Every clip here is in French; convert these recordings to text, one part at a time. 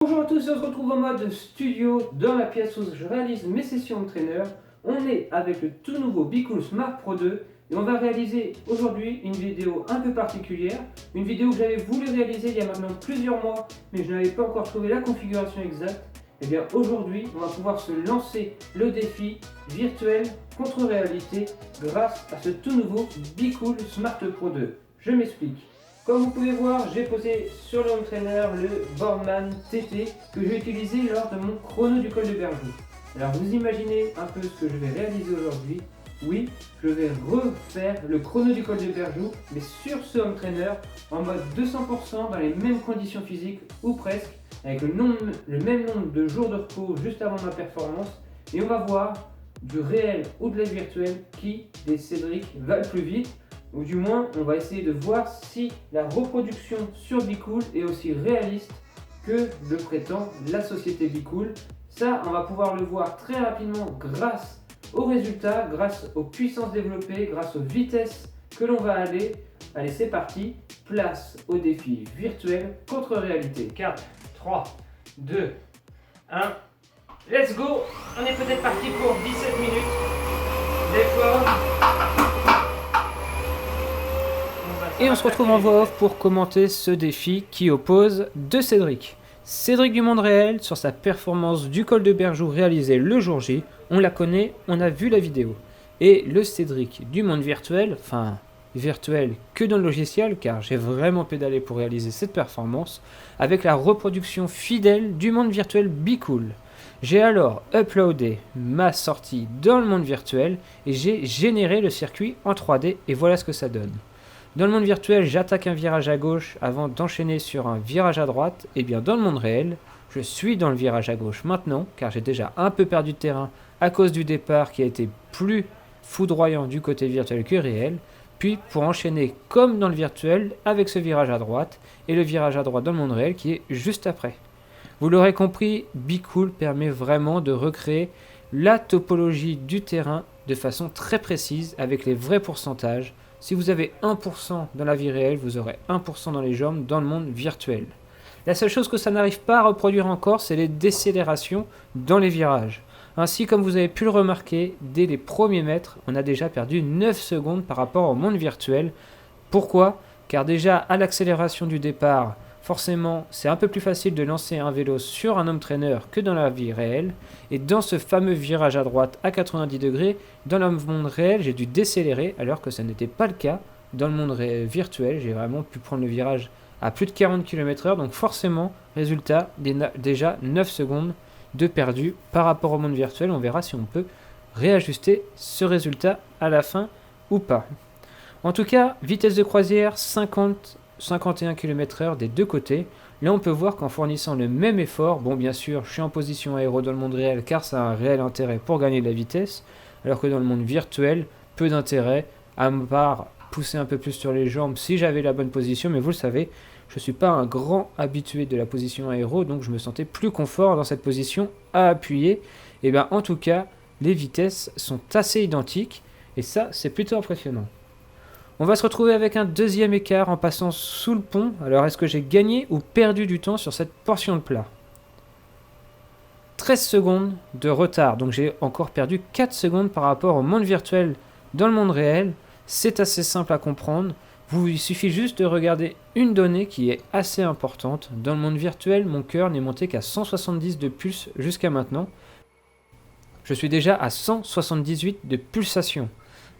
Bonjour à tous, on se retrouve en mode studio dans la pièce où je réalise mes sessions d'entraîneur. On est avec le tout nouveau Be-Cool Smart Pro 2 et on va réaliser aujourd'hui une vidéo un peu particulière. Une vidéo que j'avais voulu réaliser il y a maintenant plusieurs mois mais je n'avais pas encore trouvé la configuration exacte. Et bien aujourd'hui on va pouvoir se lancer le défi virtuel contre réalité grâce à ce tout nouveau Be-Cool Smart Pro 2. Je m'explique. Comme vous pouvez voir, j'ai posé sur le home trainer le Boardman TT que j'ai utilisé lors de mon chrono du col de Berjou. Alors vous imaginez un peu ce que je vais réaliser aujourd'hui. Oui, je vais refaire le chrono du col de Berjou, mais sur ce home trainer en mode 200% dans les mêmes conditions physiques ou presque, avec le même nombre de jours de repos juste avant ma performance. Et on va voir du réel ou de la virtuelle qui des Cédric va le plus vite. Ou du moins, on va essayer de voir si la reproduction sur Be-Cool est aussi réaliste que le prétend la société Be-Cool. Ça, on va pouvoir le voir très rapidement grâce aux résultats, grâce aux puissances développées, grâce aux vitesses que l'on va aller. Allez, c'est parti, place au défi virtuel contre réalité. 4, 3, 2, 1, let's go. On est peut-être parti pour 17 minutes d'effort. Et on se retrouve en voix off pour commenter ce défi qui oppose deux Cédric. Cédric du monde réel sur sa performance du col de Berjou réalisée le jour J. On la connaît, on a vu la vidéo. Et le Cédric du monde virtuel, enfin virtuel que dans le logiciel car j'ai vraiment pédalé pour réaliser cette performance, avec la reproduction fidèle du monde virtuel Be-Cool. J'ai alors uploadé ma sortie dans le monde virtuel et j'ai généré le circuit en 3D et voilà ce que ça donne. Dans le monde virtuel, j'attaque un virage à gauche avant d'enchaîner sur un virage à droite. Et bien dans le monde réel, je suis dans le virage à gauche maintenant, car j'ai déjà un peu perdu de terrain à cause du départ qui a été plus foudroyant du côté virtuel que réel. Puis pour enchaîner comme dans le virtuel avec ce virage à droite et le virage à droite dans le monde réel qui est juste après. Vous l'aurez compris, Be-Cool permet vraiment de recréer la topologie du terrain de façon très précise avec les vrais pourcentages. Si vous avez 1% dans la vie réelle, vous aurez 1% dans les jambes dans le monde virtuel. La seule chose que ça n'arrive pas à reproduire encore, c'est les décélérations dans les virages. Ainsi, comme vous avez pu le remarquer, dès les premiers mètres, on a déjà perdu 9 secondes par rapport au monde virtuel. Pourquoi ? Car déjà, à l'accélération du départ, forcément, c'est un peu plus facile de lancer un vélo sur un home trainer que dans la vie réelle. Et dans ce fameux virage à droite à 90 degrés, dans le monde réel, j'ai dû décélérer alors que ça n'était pas le cas. Dans le monde virtuel, j'ai vraiment pu prendre le virage à plus de 40 km/h. Donc forcément, résultat, déjà 9 secondes de perdu par rapport au monde virtuel. On verra si on peut réajuster ce résultat à la fin ou pas. En tout cas, vitesse de croisière 50-51 km/h des deux côtés. Là, on peut voir qu'en fournissant le même effort, bon, bien sûr, je suis en position aéro dans le monde réel car ça a un réel intérêt pour gagner de la vitesse, alors que dans le monde virtuel, peu d'intérêt, à part pousser un peu plus sur les jambes si j'avais la bonne position, mais vous le savez, je ne suis pas un grand habitué de la position aéro, donc je me sentais plus confort dans cette position à appuyer. Et bien, en tout cas, les vitesses sont assez identiques, et ça, c'est plutôt impressionnant. On va se retrouver avec un deuxième écart en passant sous le pont. Alors est-ce que j'ai gagné ou perdu du temps sur cette portion de plat ? 13 secondes de retard, donc j'ai encore perdu 4 secondes par rapport au monde virtuel dans le monde réel. C'est assez simple à comprendre. Il suffit juste de regarder une donnée qui est assez importante. Dans le monde virtuel, mon cœur n'est monté qu'à 170 de pulse jusqu'à maintenant. Je suis déjà à 178 de pulsation.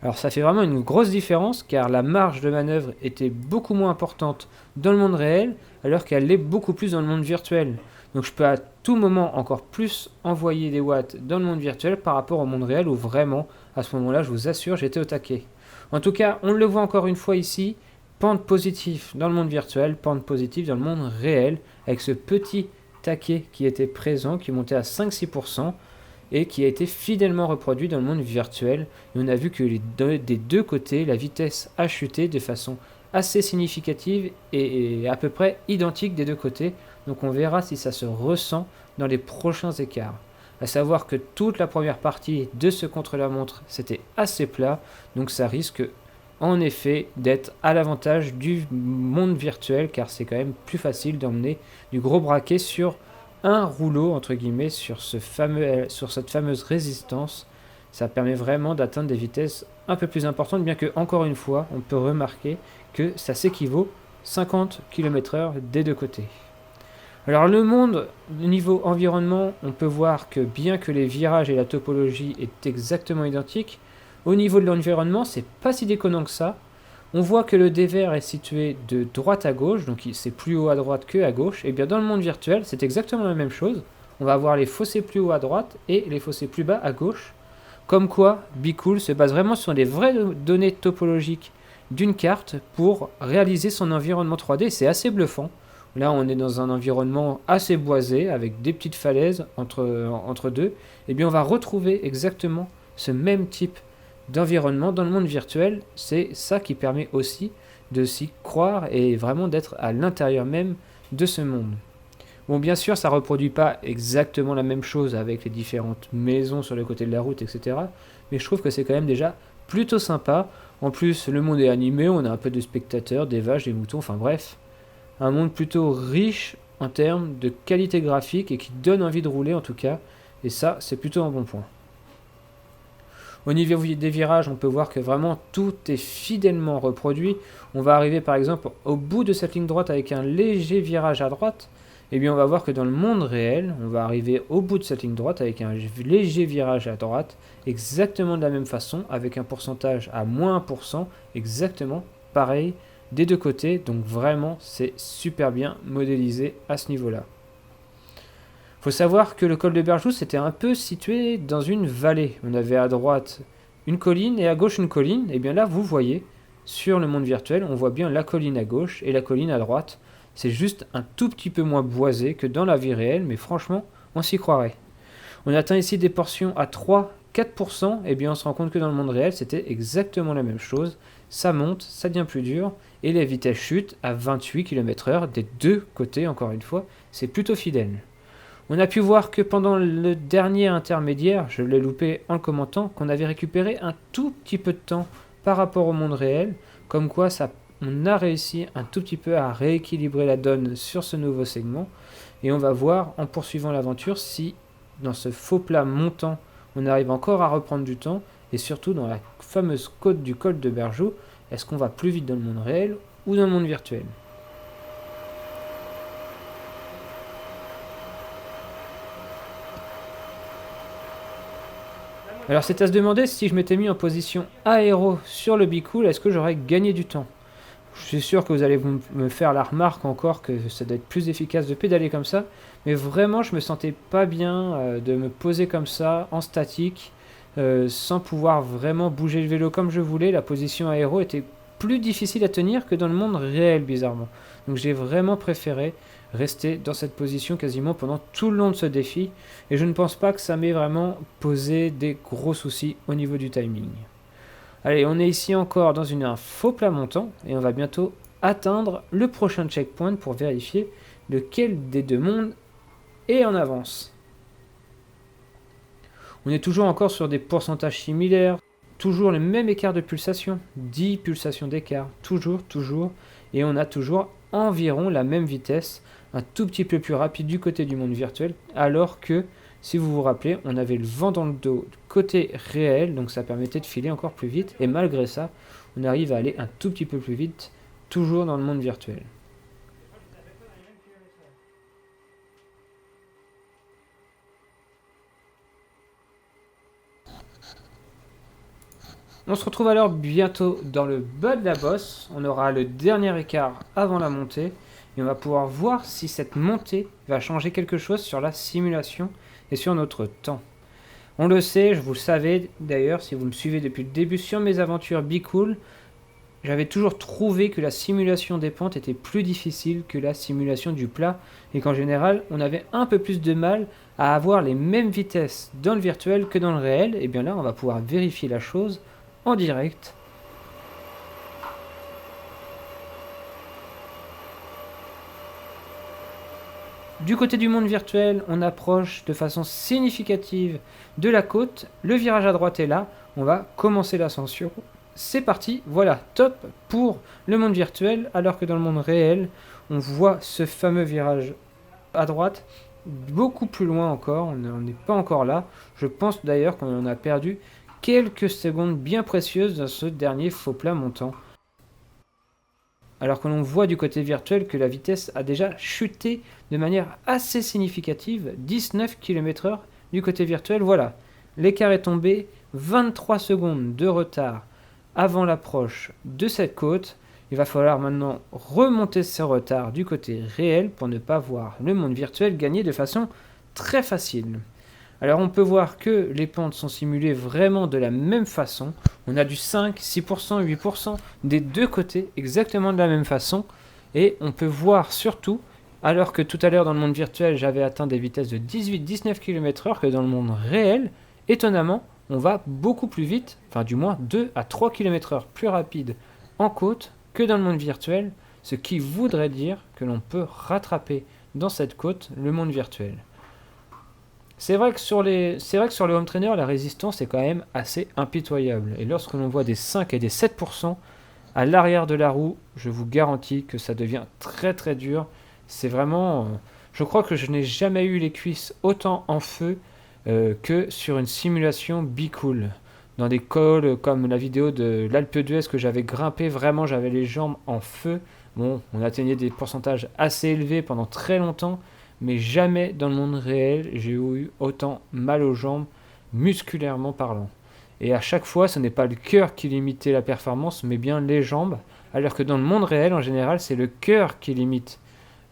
Alors ça fait vraiment une grosse différence car la marge de manœuvre était beaucoup moins importante dans le monde réel alors qu'elle l'est beaucoup plus dans le monde virtuel. Donc je peux à tout moment encore plus envoyer des watts dans le monde virtuel par rapport au monde réel où vraiment à ce moment-là je vous assure j'étais au taquet. En tout cas on le voit encore une fois ici, pente positive dans le monde virtuel, pente positive dans le monde réel avec ce petit taquet qui était présent qui montait à 5-6%. Et qui a été fidèlement reproduit dans le monde virtuel. Et on a vu que des deux côtés, la vitesse a chuté de façon assez significative et à peu près identique des deux côtés. Donc on verra si ça se ressent dans les prochains écarts. À savoir que toute la première partie de ce contre-la-montre, c'était assez plat. Donc ça risque en effet d'être à l'avantage du monde virtuel car c'est quand même plus facile d'emmener du gros braquet sur un rouleau entre guillemets sur cette fameuse résistance. Ça permet vraiment d'atteindre des vitesses un peu plus importantes, bien que encore une fois on peut remarquer que ça s'équivaut 50 km/h des deux côtés. Alors le monde, niveau environnement, on peut voir que bien que les virages et la topologie est exactement identiques, au niveau de l'environnement c'est pas si déconnant que ça. On voit que le dévers est situé de droite à gauche, donc c'est plus haut à droite que à gauche. Et bien dans le monde virtuel, c'est exactement la même chose. On va avoir les fossés plus hauts à droite et les fossés plus bas à gauche. Comme quoi, BeCool se base vraiment sur des vraies données topologiques d'une carte pour réaliser son environnement 3D. C'est assez bluffant. Là, on est dans un environnement assez boisé, avec des petites falaises entre deux. Et bien on va retrouver exactement ce même type d'environnement dans le monde virtuel. C'est ça qui permet aussi de s'y croire et vraiment d'être à l'intérieur même de ce monde. Bon, bien sûr, ça ne reproduit pas exactement la même chose avec les différentes maisons sur le côté de la route, etc. Mais je trouve que c'est quand même déjà plutôt sympa. En plus, le monde est animé, on a un peu de spectateurs, des vaches, des moutons, enfin bref. Un monde plutôt riche en termes de qualité graphique et qui donne envie de rouler en tout cas. Et ça, c'est plutôt un bon point. Au niveau des virages, on peut voir que vraiment tout est fidèlement reproduit. On va arriver par exemple au bout de cette ligne droite avec un léger virage à droite. Et bien on va voir que dans le monde réel, on va arriver au bout de cette ligne droite avec un léger virage à droite, exactement de la même façon, avec un pourcentage à moins 1%, exactement pareil des deux côtés. Donc vraiment, c'est super bien modélisé à ce niveau-là. Il faut savoir que le col de Berjou c'était un peu situé dans une vallée. On avait à droite une colline et à gauche une colline. Et bien là, vous voyez, sur le monde virtuel, on voit bien la colline à gauche et la colline à droite. C'est juste un tout petit peu moins boisé que dans la vie réelle, mais franchement, on s'y croirait. On atteint ici des portions à 3-4%, et bien on se rend compte que dans le monde réel, c'était exactement la même chose. Ça monte, ça devient plus dur, et les vitesses chutent à 28 km/h des deux côtés, encore une fois, c'est plutôt fidèle. On a pu voir que pendant le dernier intermédiaire, je l'ai loupé en le commentant, qu'on avait récupéré un tout petit peu de temps par rapport au monde réel, comme quoi on a réussi un tout petit peu à rééquilibrer la donne sur ce nouveau segment. Et on va voir en poursuivant l'aventure si dans ce faux plat montant, on arrive encore à reprendre du temps. Et surtout dans la fameuse côte du col de Berjou, est-ce qu'on va plus vite dans le monde réel ou dans le monde virtuel ? Alors c'est à se demander si je m'étais mis en position aéro sur le BeCool, est-ce que j'aurais gagné du temps ? Je suis sûr que vous allez me faire la remarque encore que ça doit être plus efficace de pédaler comme ça, mais vraiment je me sentais pas bien de me poser comme ça en statique, sans pouvoir vraiment bouger le vélo comme je voulais. La position aéro était plus difficile à tenir que dans le monde réel bizarrement. Donc j'ai vraiment préféré rester dans cette position quasiment pendant tout le long de ce défi, et je ne pense pas que ça m'ait vraiment posé des gros soucis au niveau du timing. Allez, on est ici encore dans un faux plat montant, et on va bientôt atteindre le prochain checkpoint pour vérifier lequel des deux mondes est en avance. On est toujours encore sur des pourcentages similaires, toujours le même écart de pulsation, 10 pulsations d'écart, toujours, et on a toujours environ la même vitesse, un tout petit peu plus rapide du côté du monde virtuel, alors que, si vous vous rappelez, on avait le vent dans le dos côté réel, donc ça permettait de filer encore plus vite, et malgré ça, on arrive à aller un tout petit peu plus vite, toujours dans le monde virtuel. On se retrouve alors bientôt dans le bas de la bosse, on aura le dernier écart avant la montée, et on va pouvoir voir si cette montée va changer quelque chose sur la simulation et sur notre temps. On le sait, je vous le savais d'ailleurs, si vous me suivez depuis le début sur mes aventures BeCool, j'avais toujours trouvé que la simulation des pentes était plus difficile que la simulation du plat, et qu'en général, on avait un peu plus de mal à avoir les mêmes vitesses dans le virtuel que dans le réel. Et bien là, on va pouvoir vérifier la chose en direct. Du côté du monde virtuel, on approche de façon significative de la côte. Le virage à droite est là. On va commencer l'ascension. C'est parti, voilà, top pour le monde virtuel, alors que dans le monde réel, on voit ce fameux virage à droite beaucoup plus loin encore, on n'est pas encore là. Je pense d'ailleurs qu'on en a perdu quelques secondes bien précieuses dans ce dernier faux plat montant. Alors que l'on voit du côté virtuel que la vitesse a déjà chuté de manière assez significative, 19 km/h du côté virtuel. Voilà, l'écart est tombé, 23 secondes de retard avant l'approche de cette côte. Il va falloir maintenant remonter ce retard du côté réel pour ne pas voir le monde virtuel gagner de façon très facile. Alors on peut voir que les pentes sont simulées vraiment de la même façon. On a du 5, 6%, 8% des deux côtés exactement de la même façon. Et on peut voir surtout, alors que tout à l'heure dans le monde virtuel j'avais atteint des vitesses de 18-19 km/h, que dans le monde réel, étonnamment, on va beaucoup plus vite, enfin du moins 2 à 3 km/h plus rapide en côte que dans le monde virtuel, ce qui voudrait dire que l'on peut rattraper dans cette côte le monde virtuel. C'est vrai que sur le home trainer, la résistance est quand même assez impitoyable. Et lorsque l'on voit des 5 et des 7% à l'arrière de la roue, je vous garantis que ça devient très très dur. C'est vraiment... je crois que je n'ai jamais eu les cuisses autant en feu que sur une simulation Be Cool. Dans des cols comme la vidéo de l'Alpe d'Huez que j'avais grimpé, vraiment j'avais les jambes en feu. Bon, on atteignait des pourcentages assez élevés pendant très longtemps, mais jamais dans le monde réel j'ai eu autant mal aux jambes, musculairement parlant. Et à chaque fois, ce n'est pas le cœur qui limitait la performance, mais bien les jambes, alors que dans le monde réel, en général, c'est le cœur qui limite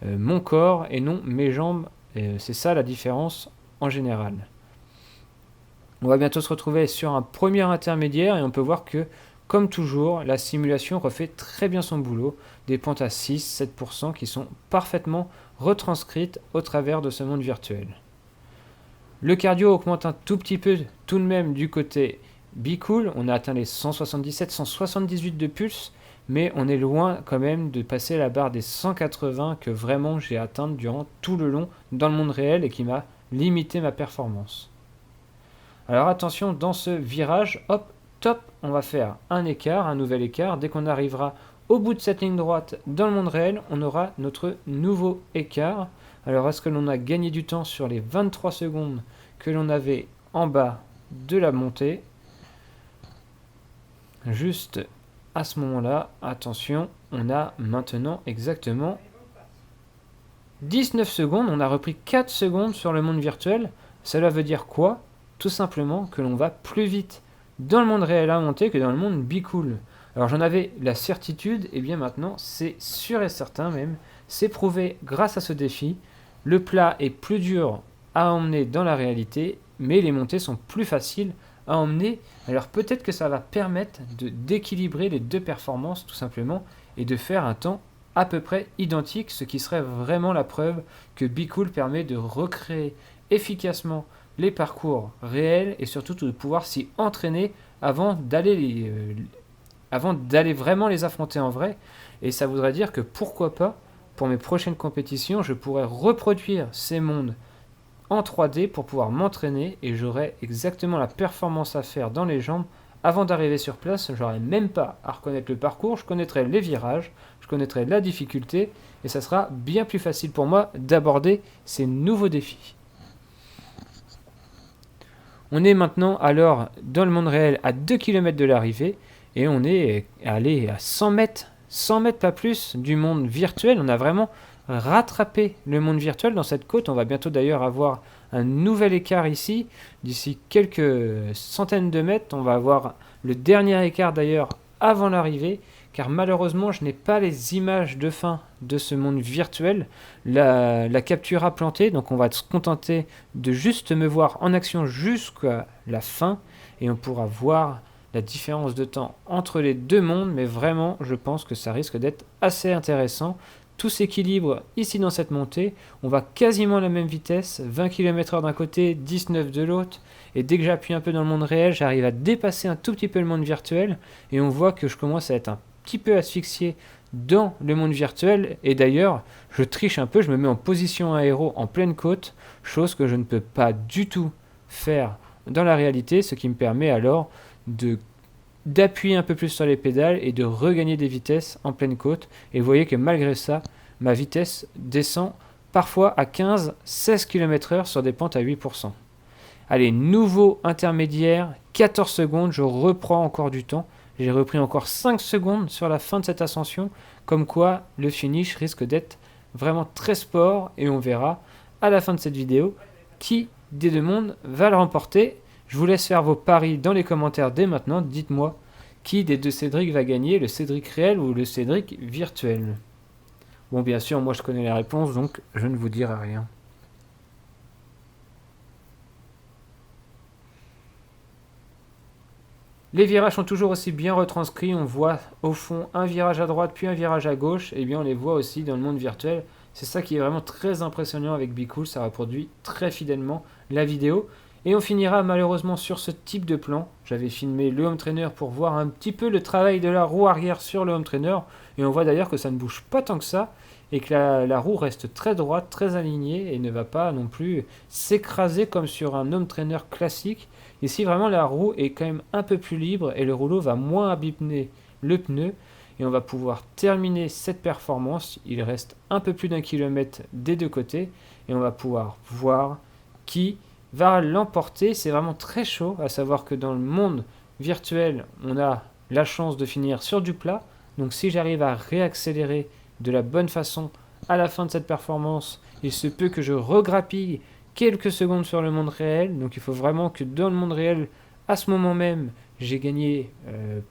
mon corps et non mes jambes. C'est ça la différence en général. On va bientôt se retrouver sur un premier intermédiaire et on peut voir que, comme toujours, la simulation refait très bien son boulot. Des pentes à 6-7% qui sont parfaitement retranscrites au travers de ce monde virtuel. Le cardio augmente un tout petit peu tout de même du côté Be Cool. On a atteint les 177-178 de pulse, mais on est loin quand même de passer la barre des 180 que vraiment j'ai atteinte durant tout le long dans le monde réel et qui m'a limité ma performance. Alors attention, dans ce virage, hop, top, on va faire un écart, un nouvel écart. Dès qu'on arrivera au bout de cette ligne droite dans le monde réel, on aura notre nouveau écart. Alors est-ce que l'on a gagné du temps sur les 23 secondes que l'on avait en bas de la montée? Juste à ce moment-là, attention, on a maintenant exactement 19 secondes. On a repris 4 secondes sur le monde virtuel. Cela veut dire quoi? Tout simplement que l'on va plus vite dans le monde réel à monter que dans le monde Be Cool. Alors j'en avais la certitude, et bien maintenant c'est sûr et certain même, c'est prouvé grâce à ce défi. Le plat est plus dur à emmener dans la réalité, mais les montées sont plus faciles à emmener. Alors peut-être que ça va permettre d'équilibrer les deux performances tout simplement et de faire un temps à peu près identique, ce qui serait vraiment la preuve que Be Cool permet de recréer efficacement les parcours réels et surtout de pouvoir s'y entraîner avant d'aller vraiment les affronter en vrai. Et ça voudrait dire que pourquoi pas, pour mes prochaines compétitions, je pourrais reproduire ces mondes en 3D pour pouvoir m'entraîner et j'aurais exactement la performance à faire dans les jambes. Avant d'arriver sur place, j'aurais même pas à reconnaître le parcours, je connaîtrais les virages, je connaîtrais la difficulté et ça sera bien plus facile pour moi d'aborder ces nouveaux défis. On est maintenant alors dans le monde réel à 2 km de l'arrivée et on est allé à 100 mètres pas plus du monde virtuel. On a vraiment rattrapé le monde virtuel dans cette côte. On va bientôt d'ailleurs avoir un nouvel écart ici. D'ici quelques centaines de mètres, on va avoir le dernier écart d'ailleurs avant l'arrivée, car malheureusement je n'ai pas les images de fin de ce monde virtuel. La capture a planté, donc on va se contenter de juste me voir en action jusqu'à la fin et on pourra voir la différence de temps entre les deux mondes, mais vraiment je pense que ça risque d'être assez intéressant. Tout s'équilibre ici dans cette montée, on va quasiment à la même vitesse, 20 km/h d'un côté, 19 de l'autre, et dès que j'appuie un peu dans le monde réel, j'arrive à dépasser un tout petit peu le monde virtuel, et on voit que je commence à être un petit peu asphyxié dans le monde virtuel, et d'ailleurs, je triche un peu, je me mets en position aéro en pleine côte, chose que je ne peux pas du tout faire dans la réalité, ce qui me permet alors d'appuyer un peu plus sur les pédales et de regagner des vitesses en pleine côte. Et vous voyez que malgré ça, ma vitesse descend parfois à 15-16 km/h sur des pentes à 8%. Allez, nouveau intermédiaire, 14 secondes, je reprends encore du temps. J'ai repris encore 5 secondes sur la fin de cette ascension, comme quoi le finish risque d'être vraiment très sport et on verra à la fin de cette vidéo qui des deux mondes va le remporter. Je vous laisse faire vos paris dans les commentaires dès maintenant. Dites-moi qui des deux Cédric va gagner, le Cédric réel ou le Cédric virtuel. Bon, bien sûr, moi je connais les réponses, donc je ne vous dirai rien. Les virages sont toujours aussi bien retranscrits, on voit au fond un virage à droite puis un virage à gauche, et bien on les voit aussi dans le monde virtuel. C'est ça qui est vraiment très impressionnant avec BeCool, ça reproduit très fidèlement la vidéo. Et on finira malheureusement sur ce type de plan. J'avais filmé le home trainer pour voir un petit peu le travail de la roue arrière sur le home trainer, et on voit d'ailleurs que ça ne bouge pas tant que ça, et que la roue reste très droite, très alignée, et ne va pas non plus s'écraser comme sur un home trainer classique. Ici, vraiment, la roue est quand même un peu plus libre et le rouleau va moins abîmer le pneu. Et on va pouvoir terminer cette performance. Il reste un peu plus d'1 kilomètre des deux côtés. Et on va pouvoir voir qui va l'emporter. C'est vraiment très chaud, à savoir que dans le monde virtuel, on a la chance de finir sur du plat. Donc si j'arrive à réaccélérer de la bonne façon à la fin de cette performance, il se peut que je regrappille quelques secondes sur le monde réel, donc il faut vraiment que dans le monde réel, à ce moment même, j'ai gagné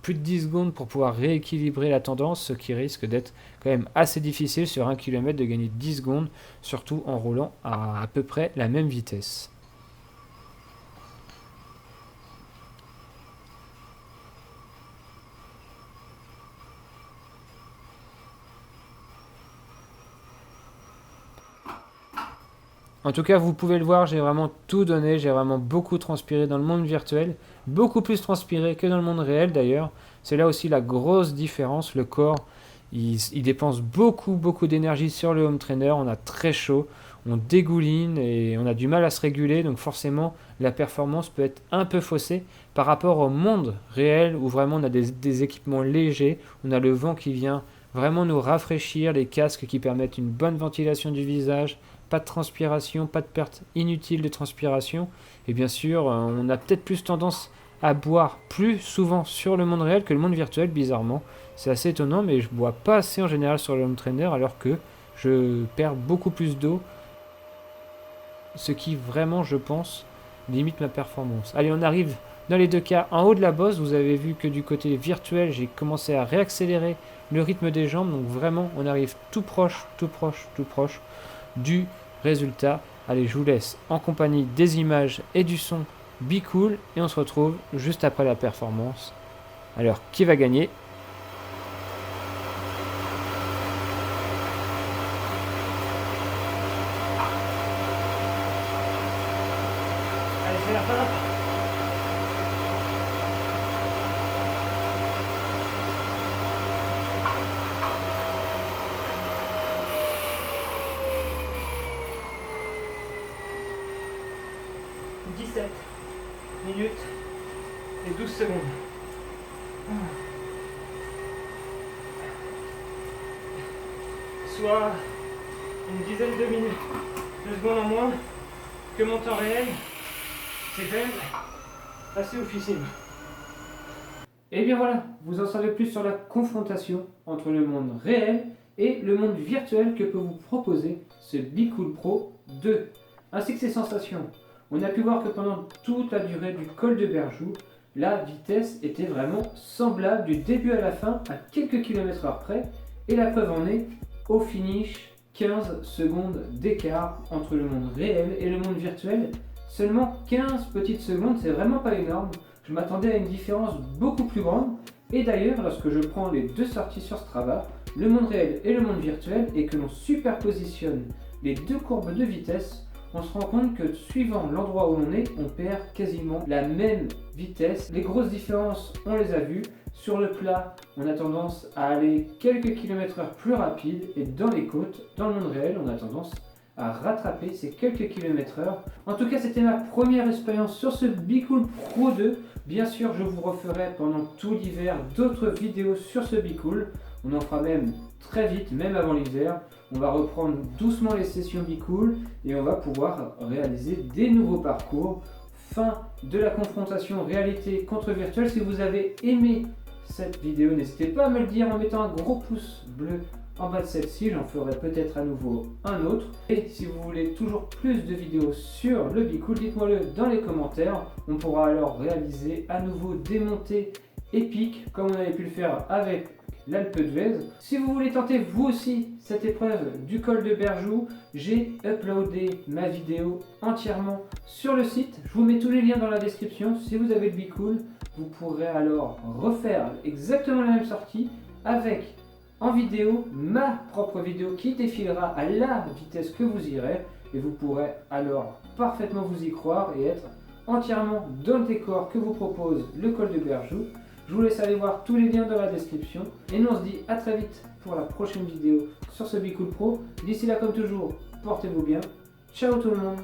plus de 10 secondes pour pouvoir rééquilibrer la tendance, ce qui risque d'être quand même assez difficile sur 1 km de gagner 10 secondes, surtout en roulant à peu près la même vitesse. En tout cas, vous pouvez le voir, j'ai vraiment tout donné, j'ai vraiment beaucoup transpiré dans le monde virtuel, beaucoup plus transpiré que dans le monde réel d'ailleurs. C'est là aussi la grosse différence, le corps, il dépense beaucoup d'énergie sur le home trainer, on a très chaud, on dégouline et on a du mal à se réguler, donc forcément la performance peut être un peu faussée par rapport au monde réel où vraiment on a des équipements légers, on a le vent qui vient vraiment nous rafraîchir, les casques qui permettent une bonne ventilation du visage, pas de transpiration, pas de perte inutile de transpiration. Et bien sûr, on a peut-être plus tendance à boire plus souvent sur le monde réel que le monde virtuel, bizarrement. C'est assez étonnant, mais je bois pas assez en général sur le home trainer, alors que je perds beaucoup plus d'eau, ce qui vraiment, je pense, limite ma performance. Allez, on arrive dans les deux cas en haut de la bosse. Vous avez vu que du côté virtuel, j'ai commencé à réaccélérer le rythme des jambes, donc vraiment, on arrive tout proche du résultat. Allez, je vous laisse en compagnie des images et du son BeCool et on se retrouve juste après la performance. Alors, qui va gagner ? Allez, c'est la fin. Minutes et 12 secondes. Soit une dizaine de minutes, 2 secondes en moins que mon temps réel. C'est quand même assez oufissime. Et bien voilà, vous en savez plus sur la confrontation entre le monde réel et le monde virtuel que peut vous proposer ce BeCool Pro 2, ainsi que ses sensations. On a pu voir que pendant toute la durée du col de Berjoux, la vitesse était vraiment semblable du début à la fin à quelques kilomètres heure près, et la preuve en est au finish 15 secondes d'écart entre le monde réel et le monde virtuel. Seulement 15 petites secondes, c'est vraiment pas énorme. Je m'attendais à une différence beaucoup plus grande, et d'ailleurs lorsque je prends les deux sorties sur Strava, le monde réel et le monde virtuel, et que l'on superpositionne les deux courbes de vitesse, on se rend compte que suivant l'endroit où l'on est, on perd quasiment la même vitesse. Les grosses différences, on les a vues. Sur le plat, on a tendance à aller quelques kilomètres heure plus rapide, et dans les côtes, dans le monde réel, on a tendance à rattraper ces quelques kilomètres heure. En tout cas, c'était ma première expérience sur ce BeCool Pro 2. Bien sûr, je vous referai pendant tout l'hiver d'autres vidéos sur ce BeCool. On en fera même très vite, même avant l'hiver. On va reprendre doucement les sessions Be Cool et on va pouvoir réaliser des nouveaux parcours. Fin de la confrontation réalité contre virtuel. Si vous avez aimé cette vidéo, n'hésitez pas à me le dire en mettant un gros pouce bleu en bas de celle-ci. J'en ferai peut-être à nouveau un autre. Et si vous voulez toujours plus de vidéos sur le Be Cool, dites-moi le dans les commentaires. On pourra alors réaliser à nouveau des montées épiques comme on avait pu le faire avec l'Alpe d'Huez. Si vous voulez tenter vous aussi cette épreuve du col de Berjoux, j'ai uploadé ma vidéo entièrement sur le site. Je vous mets tous les liens dans la description. Si vous avez le Be Cool, vous pourrez alors refaire exactement la même sortie avec en vidéo ma propre vidéo qui défilera à la vitesse que vous irez et vous pourrez alors parfaitement vous y croire et être entièrement dans le décor que vous propose le col de Berjoux. Je vous laisse aller voir tous les liens dans la description et nous on se dit à très vite pour la prochaine vidéo sur ce Be Cool Pro. D'ici là, comme toujours, portez-vous bien. Ciao tout le monde.